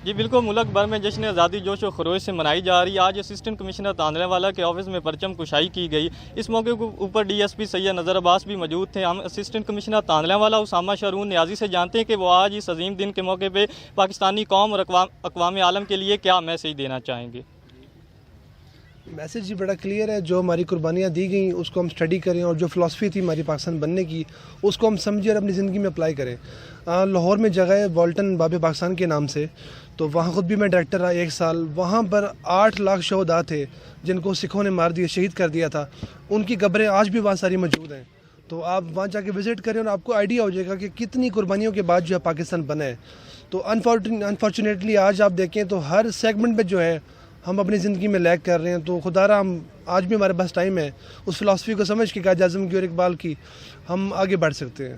جی بالکل، ملک بھر میں جشن آزادی جوش و خروش سے منائی جا رہی ہے۔ آج اسسٹنٹ کمشنر تاندلے والا کے آفس میں پرچم کشائی کی گئی۔ اس موقع کے اوپر ڈی ایس پی سید نظر عباس بھی موجود تھے۔ ہم اسسٹنٹ کمشنر تاندلے والا اسامہ شارون نیازی سے جانتے ہیں کہ وہ آج اس عظیم دن کے موقع پہ پاکستانی قوم اور اقوام عالم کے لیے کیا میسیج دینا چاہیں گے؟ میسیج جی بڑا کلیئر ہے، جو ہماری قربانیاں دی گئیں اس کو ہم اسٹڈی کریں، اور جو فلاسفی تھی ہماری پاکستان بننے کی اس کو ہم سمجھیں اور اپنی زندگی میں اپلائی کریں۔ لاہور میں جگہ ہے والٹن باب پاکستان کے نام سے، تو وہاں خود بھی میں ڈائریکٹر رہا 1 سال۔ وہاں پر 8 لاکھ شہداء تھے جن کو سکھوں نے مار دیا، شہید کر دیا تھا۔ ان کی قبریں آج بھی وہاں ساری موجود ہیں، تو آپ وہاں جا کے وزٹ کریں اور آپ کو آئیڈیا ہو جائے گا کہ کتنی قربانیوں کے بعد جو ہے پاکستان بنا ہے۔ تو انفارچونیٹلی آج آپ دیکھیں تو ہر سیگمنٹ میں جو ہے ہم اپنی زندگی میں لیگ کر رہے ہیں، تو خدا را ہم آج بھی ہمارے پاس ٹائم ہے اس فلاسفی کو سمجھ کے قائد اعظم کی اور اقبال کی ہم آگے بڑھ سکتے ہیں۔